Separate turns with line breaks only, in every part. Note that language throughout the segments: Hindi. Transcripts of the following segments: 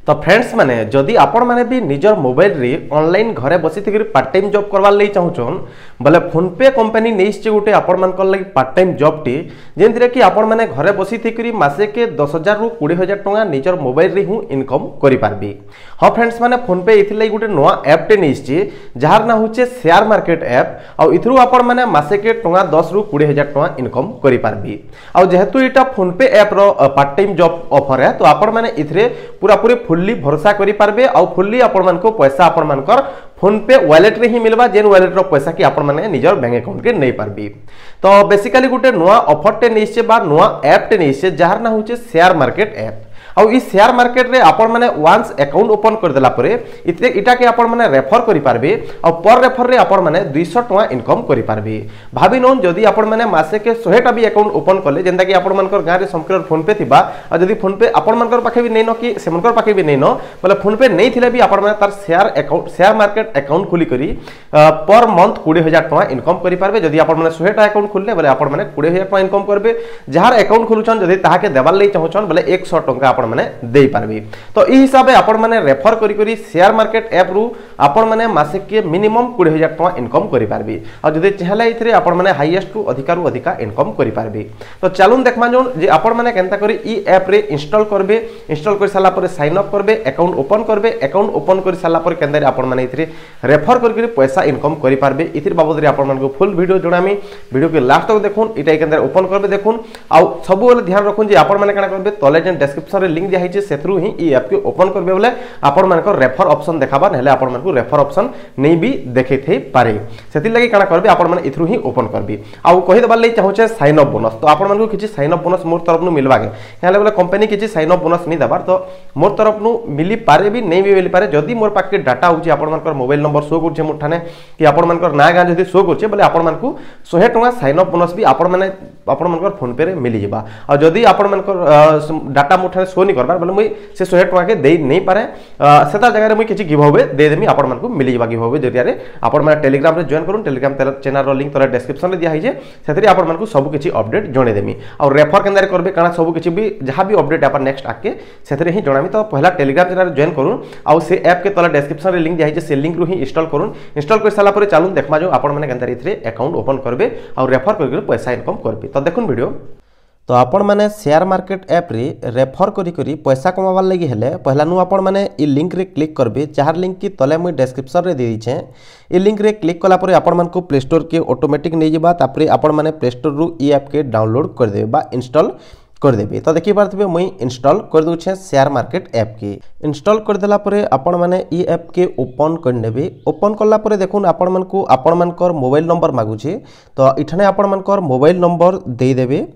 तो फ्रेंड्स माने जदि आपण माने भी निजर मोबाइल रे ऑनलाइन घरे बसी थी पार्ट टाइम जॉब करवार लई चाहूछन बोले फोन पे कंपनी नेइछ गुटे आपण मान लगी पार्ट टाइम जॉब टी जेंथिरे कि आपण माने घरे बसी थी मासे के 10,000 रु 20,000 टंका निजर मोबाइल रे हूँ इनकम करि पारबी। हाँ फ्रेंड्स माने फोन पे इथि लई गुटे नवा ऐप टे नेइछ जहार ना होचे शेयर मार्केट ऐप आ इथरु आपण माने मासे के टंका 10 रु 20,000 टंका इनकम करि पारबी। आ जेहेतु इटा फोन पे ऐप रो पार्ट टाइम जॉब ऑफर है तो आपण माने इथरे पूरा पूरी फुल्ली भरोसा करि पारबे आ फुल्ली आपण मान को पैसा आपण मानकर फोन पे वॉलेट रे ही मिलबा जेन वॉलेट रो पैसा की आपण माने निजर बैंक अकाउंट के नहीं पारबी। तो बेसिकली गुटे नुआ ऑफर टे नेइछे बा नुआ ऐप टे नेइछे जहार ना होचे शेयर मार्केट ऐप और इस शेयर मार्केट रे आपण माने वंस अकाउंट ओपन कर देला परे इते इटा के आपण माने रेफर करि पारबे और पर रेफर रे आपण माने 200 टका इनकम करि पारबे। भाबी नोन जदी आपण माने मासे के 100 टा भी अकाउंट ओपन करले जेंदा कि आपण मानकर गां रे संकर फोन पे थिबा और जदी फोन पे आपण मानकर पाखे भी नै न कि सेमनकर पाखे भी नै न बोले फोन पे नै थिले भी आपण माने तार शेयर मार्केट अकाउंट खुली करी पर मंथ 20,000 टका इनकम करि पारबे। जदी आपण माने 100 टा अकाउंट खुलले बोले आपण माने 20,000 टका इनकम करबे। जहार अकाउंट खुलुछन जदी ताहा के देबाल लई चाहूछन बोले 100 टका आपण माने देई पारबी। तो ई हिसाब आपण माने रेफर करी करी शेयर मार्केट ऐप रु आपण माने मासे के मिनिमम 20,000 टका इनकम करि पारबी और जदी चाहला इथरे आपण माने हाईएस्ट टू अधिका इनकम करि पारबी। तो चलून देखमा जोन जे आपण माने केनता करी ई ऐप रे इंस्टॉल करबे। इंस्टॉल कर साला पर साइन अप करबे अकाउंट ओपन करबे। अकाउंट ओपन कर साला पर केनदा रे आपण माने इथरे रेफर करी करी पैसा इनकम करि पारबे। इथिर बाबद रे आपण मानको फुल वीडियो जोडामी वीडियो के लास्ट तक देखुन इटा केनदा ओपन करबे देखुन आ सब बेले ध्यान रखुन जे आपण माने काना करबे तले जे डिस्क्रिप्शन रे लिंक दिया हिचे सेथरु ही ई ऐप के ओपन करबे बोले आपण मानको रेफर ऑप्शन देखाबा नहले आपण मानको रेफर ऑप्शन नै भी देखे थे पारे सेति लागि काना करबे आपण माने इथरु ही ओपन करबे आ कहि दबा लई चाहूचे साइन अप बोनस। तो आपण मानको किछि साइन अप बोनस मोर तरफ नु मिलबा के नहले बोले कंपनी किछि साइन अप बोनस नै दबार तो मोर तरफ नु मिली पारे भी नै भी मिली पारे जदी मोर पाके डाटा होची आपण मानकर मोबाइल नंबर शो करछे मुठाने कि आपण मानकर ना गां जदी शो करछे बोले आपण मानको 100 टका साइन अप बोनस भी आपण मानकर फोन पे रे मिली जिबा और जदी आपण मानकर डाटा मुठाने शो नै करबार बोले मुई से 100 टका के देई नै पारे सेता जगह रे मुई किछि गिव अवे दे देमी आपण मानको मिली जिबा गिव अवे जरिया रे आपण माने टेलीग्राम रे जॉइन करूं। टेलीग्राम चैनल रो लिंक तले डिस्क्रिप्शन रे दिया हिजे सेतरी आपण मानको सब किछि अपडेट जणे देमी और रेफर केंदारे करबे काना सब किछि भी जहां भी अपडेट अपन नेक्स्ट आके सेतरे ही जणामी। तो पहला टेलीग्राम चैनल जॉइन करूं और से ऐप के तले डिस्क्रिप्शन रे लिंक दिया हिजे से लिंक रो ही इंस्टॉल करूं। इंस्टॉल कर साला परे चालू देखमा जो आपण माने केंदारे इथरे अकाउंट ओपन करबे और रेफर करके पैसा इनकम करबे। तो देखुन वीडियो। तो आपण माने शेयर मार्केट ऐप रे रेफर करी करी पैसा कमावार लगी हेले पहला नु आपण माने ई लिंक रे क्लिक करबे जहार लिंक की तले मुई डिस्क्रिप्शन रे दे दिछे। ई लिंक रे क्लिक कला परे आपण मान को प्ले स्टोर के ऑटोमेटिक नै जिबा तापरे आपण माने प्ले स्टोर रु ई ऐप के डाउनलोड कर देबे बा इंस्टॉल कर देबे। तो देखि पारथबे मुई इंस्टॉल कर दोछे शेयर मार्केट ऐप के इंस्टॉल कर देला परे आपण माने ई ऐप के ओपन कर नेबे। ओपन करला परे देखुन आपण मान को आपण मानकर मोबाइल नंबर मागुछे तो इठने आपण मानकर मोबाइल नंबर दे देबे।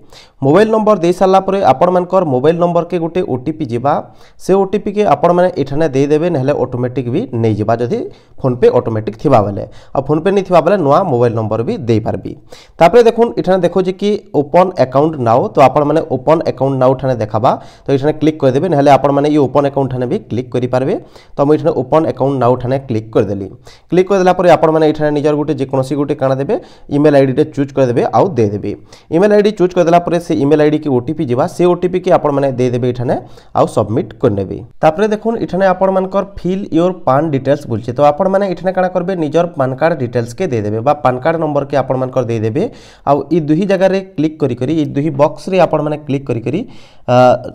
मोबाइल नंबर दे साला परे आपण मानकर मोबाइल नंबर के गुटे ओटीपी जिबा से ओटीपी के आपण माने इठने दे देबे नहले ऑटोमेटिक भी नै जिबा जदी फोन पे ऑटोमेटिक थिबा बेले और फोन पे नै थिबा बेले नवा मोबाइल नंबर भी दे पारबी। तापरे देखुन इठने देखो जे कि ओपन अकाउंट नाउ तो आपण माने ओपन अकाउंट नाउ ठाने देखाबा तो इठने क्लिक कर देबे नहले आपण माने ये ओपन अकाउंट ठाने भी क्लिक करि पारबे। तो हम इठने ओपन अकाउंट नाउ ठाने क्लिक कर देली। क्लिक कर देला परे आपण माने इठने निजर गुटे जे कोनोसी गुटे काना देबे ईमेल आईडी टे चूज कर देबे आउ दे देबे। ईमेल आईडी चूज कर देला परे से ईमेल आईडी के ओटीपी जिबा से ओटीपी के आपण माने दे देबे इठने आउ सबमिट कर नेबे। तापरे देखुन इठने आपण मानकर फिल योर पान डिटेल्स बोलछे तो आपण माने इठने काना करबे निजर पान कार्ड डिटेल्स के दे देबे बा पान कार्ड नंबर के आपण मानकर दे देबे आउ ई दुही जगह रे क्लिक करी करी ई दुही बॉक्स रे आपण माने क्लिक करी करी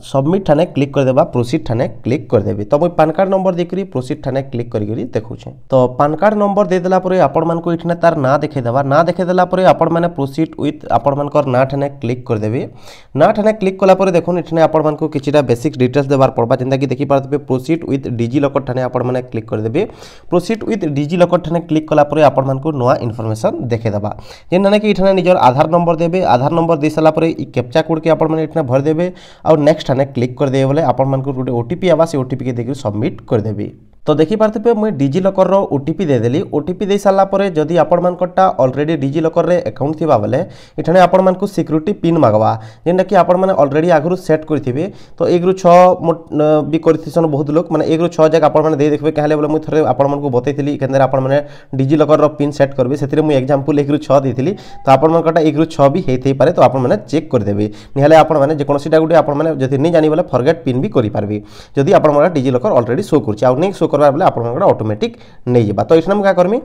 सबमिट ठाने क्लिक कर देबा प्रोसीड ठाने क्लिक कर देबे। तो मुई पान कार्ड नंबर देखरी प्रोसीड ठाने क्लिक करी करी देखुछे। तो पान कार्ड नंबर दे देला परे आपण मान को इठने तार ना देखे देबा ना देखे देला परे आपण माने प्रोसीड विथ आपण मानकर ना ठाने क्लिक कर देबे। ना ठाने क्लिक कला परे देखुन इठने आपण मान को किछिटा बेसिक डिटेल्स देबार पड़बा जेंदा कि देखि पारतबे प्रोसीड विथ डिजी लॉकर ठाने आपण माने क्लिक कर देबे। प्रोसीड विथ डिजी लॉकर ठाने क्लिक कला परे आपण मान को नवा इन्फॉर्मेशन देखे देबा जेना कि इठने निजर आधार नंबर देबे। आधार नंबर दे साला परे ई कैप्चा कोड के आपण माने इठने भर देबे और नेक्स्ट ठाने क्लिक कर देबे बोले आपण मान को गुटे ओटीपी आबा से ओटीपी के देखि सबमिट कर देबे। तो देखि पारथिबे मुई डिजी लॉकर रो ओटीपी दे देली ओटीपी दे साला परे जदी आपण मानकटा ऑलरेडी डिजी लॉकर रे अकाउंट थिबा बेले इठने आपण मानकु सिक्युरिटी पिन मागवा जेंटा कि आपण माने ऑलरेडी आगरु सेट करथिबे तो 1 रु 6 भी करथिसन बहुत लोग माने 1 रु 6 जक आपण माने दे देखबे कहले बोले मुई थरे आपण मानकु बतैथिली केंदर आपण माने डिजी लॉकर रो पिन सेट करबे सेतिरे मुई एग्जांपल 1 रु 6 देथिली तो आपण मानकटा 1 रु 6 भी हेथै पारे तो आपण माने चेक कर देबे निहले आपण माने जे कोनोसीटा गुटे आपण माने जति नै जानि बोले फॉरगेट पिन भी करि पारबे जदी आपण माने डिजी लॉकर ऑलरेडी शो करछि आ नै शो करबा बोले आपण मानकटा ऑटोमेटिक नहीं जाबा तो इठना हम का करमी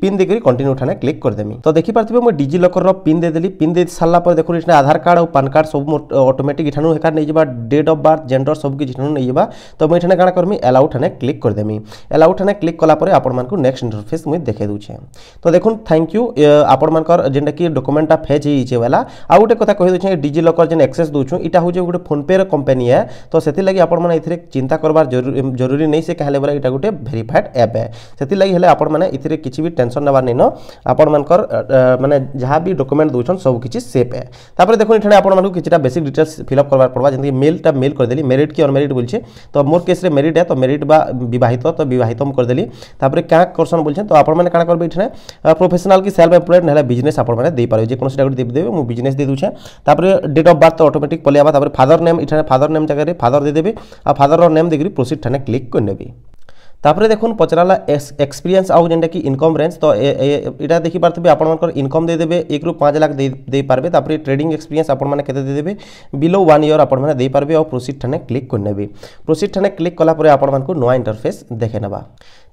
पिन देकरी कंटिन्यू उठाने क्लिक कर देमी तो देखि पारथिबे मैं डिजी लॉकर रो पिन दे देली पिन दे साला पर देखो इठना आधार कार्ड और पैन कार्ड सब ऑटोमेटिक इठानु हेका नहीं जाबा डेट ऑफ बर्थ जेंडर सब कि इठानु नहीं जाबा तो मैं इठने काना करमी अलाउ उठाने क्लिक कर देमी अलाउ उठाने क्लिक कला परे आपण मान को नेक्स्ट इंटरफेस मुई देखे दूछे तो देखुन थैंक यू आपण मान कर जेंटा कि डॉक्यूमेंट फेच हिचे वाला आ उटे कथा कहि दूछे डिजी लॉकर जेन एक्सेस दूछु इटा हो जे गुटे फोन पे रे कंपनी है तो सेति लागि आपण मान इथरे चिंता करबार जरूरी नहीं से कहले बोला इटा गुटे वेरीफाइड ऐप है सेति लागि हेले आपण माने इथिरे किछि भी टेंशन नबार नै न आपण मानकर माने जहां भी डॉक्यूमेंट दोछन सब किछि सेफ है तापर देखो इठने आपण मानकु किछटा बेसिक डिटेल्स फिल अप करबार पड़बा जेंति मेलटा मेल कर देली मेरिट की अनमेरिट बोलछे तो मोर केस रे मेरिट है तो मेरिट बा विवाहित तो विवाहित हम कर देली तापर क्या करसन बोलछे तो आपण माने काना करबे इठने प्रोफेशनल की सेल्फ एम्प्लॉयड नहले बिजनेस आपण माने दे पारे जे कोनोसी डाउट दे देबे मु बिजनेस दे दूछे तापर डेट ऑफ बर्थ तो ऑटोमेटिक पलियाबा तापर फादर नेम इठने फादर नेम जगह रे फादर दे देबे आ फादर रो नेम देकरी प्रोसीड थाने क्लिक कर नेबे तापर देखुन पचराला एक्सपीरियंस आउ जेंटा कि इनकम रेंज तो एटा देखि पारथबे आपण मानकर इनकम दे देबे 1 रु 5 लाख दे पारबे तापर ट्रेडिंग एक्सपीरियंस आपण माने केते दे देबे बिलो 1 ईयर आपण माने दे पारबे और प्रोसीड थाने क्लिक कर नेबे प्रोसीड थाने क्लिक कला परे आपण मानकु नया इंटरफेस देखे नबा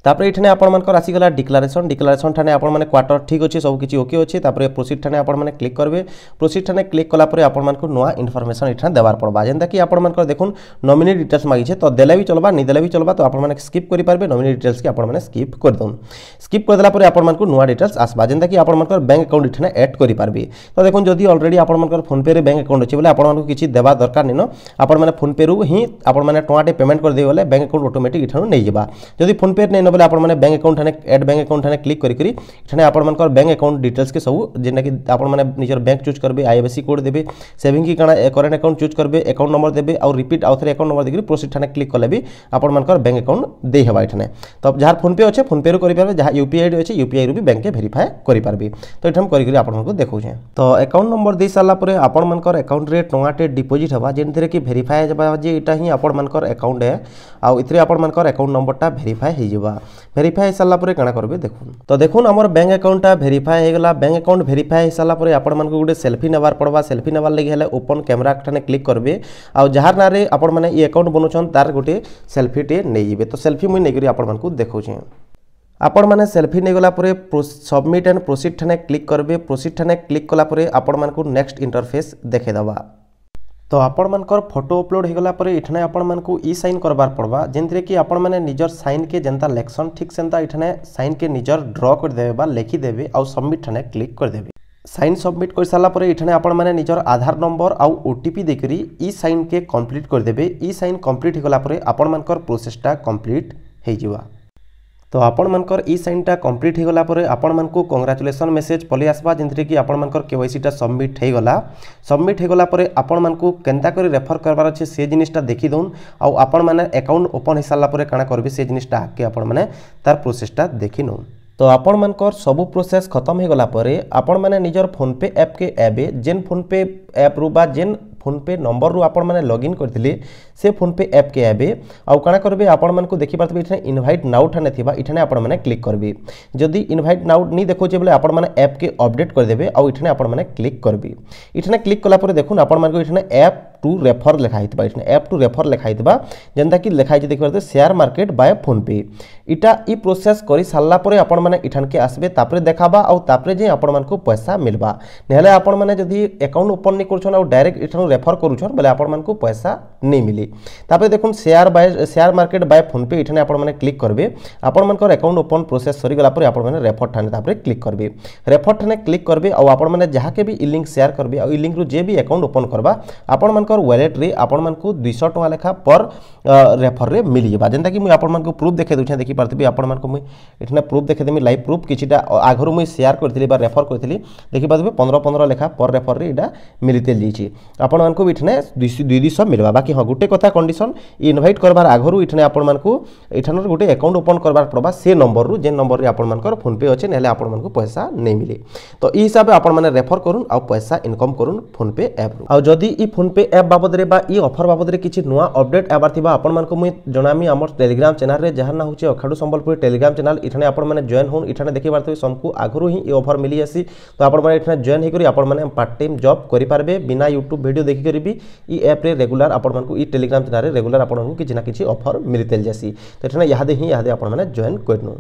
तापर इठने आपण मानकर आसी गला डिक्लेरेशन ठाने आपण माने क्वार्टर ठीक अछि सब किछि ओके अछि तापर प्रोसीड ठाने आपण माने क्लिक करबे प्रोसीड ठाने क्लिक कला परे आपण मानकु नया इन्फॉर्मेशन इठने देबार पड़बा जेंता कि आपण मानकर देखुन नॉमिनी डिटेल्स मागी छे तो देले भी चलबा नि देले भी चलबा तो आपण माने स्किप करि पारबे नॉमिनी डिटेल्स के आपण माने स्किप कर दउन स्किप कर देला परे आपण मानकु नया डिटेल्स आसबा जेंता कि आपण मानकर बैंक अकाउंट इठने ऐड करि पारबे तो देखुन जदी ऑलरेडी आपण मानकर फोन पे रे बैंक अकाउंट अछि बोले आपण मानकु किछि देबा दरकार नै न आपण माने फोन पे रु ही आपण माने टोआटे पेमेंट कर दे बोले बैंक अकाउंट ऑटोमेटिक इठनु नै जेबा जदी फोन पे नै न बोले आपण माने बैंक अकाउंट ठाने ऐड बैंक अकाउंट ठाने क्लिक करी करी ठाने आपण मानकर बैंक अकाउंट डिटेल्स के सब जेना कि आपण माने निजर बैंक चूज करबे आईएफएससी कोड देबे सेविंग की काना करेंट अकाउंट चूज करबे अकाउंट नंबर देबे और रिपीट आउथरे अकाउंट नंबर देकरी प्रोसीड ठाने क्लिक करले भी आपण मानकर बैंक अकाउंट दे हेबा ठाने तो जहार फोन पे अछि फोन पे रो करि पारबे जहा यूपीआई आईडी अछि यूपीआई रो भी बैंक के वेरीफाई करि पारबे तो इठम करि करि आपण मानको देखौ छै तो अकाउंट नंबर दे साला परे आपण मानकर अकाउंट रे टोंगाटे डिपॉजिट हेबा जेनथरे कि वेरीफाई जबा जे इटा ही आपण मानकर अकाउंट है आ इथरे आपण मानकर अकाउंट नंबरटा वेरीफाई हे जेबा वेरीफाई साला परे काना करबे देखुन तो देखुन हमर बैंक अकाउंटटा वेरीफाई हे गेला बैंक अकाउंट वेरीफाई हे साला परे आपण मानको गुटे सेल्फी नेबार पड़बा सेल्फी नेबार लागि हेले ओपन कैमरा ठाने क्लिक करबे आ जहार नारे आपण माने ई अकाउंट बनोछन तार गुटे सेल्फी टे नै जेबे तो सेल्फी मुई नै करी आपण मानको देखौ छै आपण माने सेल्फी नै गला परे submit and proceed Thane click करबे प्रोसीड ठाने क्लिक कला परे आपण मानको नेक्स्ट इंटरफेस देखे दबा तो आपण मानकर फोटो अपलोड हो गला परे इठने आपण मानकु ई साइन करबार पड़बा जेंतरे कि आपण माने निजर साइन के जनता लेक्शन ठीक सेंता इठने साइन के निजर ड्रॉ कर देबे बा लिखि देबे और सबमिट ठाने क्लिक कर देबे साइन सबमिट कर साला परे इठने आपण माने निजर आधार नंबर और ओटीपी देकरी ई साइन के कंप्लीट कर देबे ई साइन कंप्लीट हो गला परे आपण मानकर प्रोसेसटा कंप्लीट हे जिवा तो आपण मानकर ई साइनटा कंप्लीट हो गला परे आपण मानकु कांग्रेचुलेशन मेसेज पले आसबा जेंतरे कि आपण मानकर केवाईसीटा सबमिट हो गला परे आपण मानकु केनता करी रेफर करबार अछि से जिनिसटा देखि दउन आ आपण माने अकाउंट ओपन हो साला परे काना करबे से जिनिसटा आके आपण माने तार प्रोसेसटा देखि नु तो आपण मानकर सब प्रोसेस खत्म हो गला परे आपण माने निजर फोन पे ऐप के एबे जेन फोन पे ऐप रु बा जेन फोन पे नंबर रु आपण माने लॉगिन करथिले से फोन पे ऐप के एबे आ काना करबे आपण मानकु देखि पारबे इठने इनवाइट नाउ ठाने थिबा इठने आपण माने क्लिक करबे जदी इनवाइट नाउ नी देखो जे बोले आपण माने ऐप के अपडेट कर देबे आ इठने आपण माने क्लिक करबे इठने क्लिक कला परे देखुन आपण मानकु इठने ऐप टू रेफर लिखाई थिबा इठने ऐप टू रेफर लिखाई थिबा जेंता कि लिखाई जे देखि पारते शेयर मार्केट बाय फोन पे इटा ई प्रोसेस करी साला परे आपण माने इठन के आसबे तापरे देखाबा आ तापरे जे आपण मानकु पैसा मिलबा नेहले आपण माने जदी अकाउंट ओपन नि करछन आ डायरेक्ट इठन रेफर करूछन बोले आपण मानकु पैसा नै मिली तापरे देखुन शेयर मार्केट बाय फोन पे इठने आपण माने क्लिक करबे आपण मानकर अकाउंट ओपन प्रोसेस सरी गला परे आपण माने रेफर ठाने तापरे क्लिक करबे रेफर ठाने क्लिक करबे आ आपण माने जहा के भी ई लिंक शेयर करबे आ ई लिंक रु जे भी अकाउंट ओपन करबा आपण मानकर वॉलेट रे आपण मानकू 200 टका लेखा पर रेफर रे मिल जेबा जेंता कि मुई आपण मानकू प्रूफ देखे दुछे देखि पारथबी आपण मानकू मुई एठने प्रूफ देखे देमी लाइव प्रूफ किछिटा आगरु मुई शेयर करथिली बा रेफर करथिली देखि पारथबी 15 लेखा पर रेफर रे इडा मिलिते लिछि आपण मानकू इठने 200 मिलबा बाकी हां गुटे कथा कंडीशन इनवाइट करबार आगरु इठने आपण मानकू इठनर गुटे अकाउंट ओपन करबार पड़बा से नंबर रु जे नंबर रे आपण मानकर फोन पे अछि नेले आपण मानकू पैसा नै मिले तो ई हिसाब आपण माने रेफर करूँ आ पैसा इनकम करूँ फोन पे ऐप रु आ जदि ई फोन पे ऐप बाबद रे बा ई ऑफर बाबद रे किछि नुवा अपडेट आबार थिबा आपण मानकू मुई जणामी हमर टेलीग्राम चैनल रे जहां ना होचे अखाडू संबलपुर टेलीग्राम चैनल इठने आपण माने जॉइन होन इठने देखि पारथबे समकु आगरु ही ई ऑफर मिली आसी तो आपण माने इठने जॉइन हे करी आपण माने पार्ट टाइम जॉब करि पारबे बिना यूट्यूब वीडियो देखि करी भी ई ऐप रे रेगुलर आपण मानकू ई टेलीग्राम चैनल रे रेगुलर आपण मानकू किछि ना किछि ऑफर मिलतेल जासी तो इठने यादे आपण माने जॉइन करनु।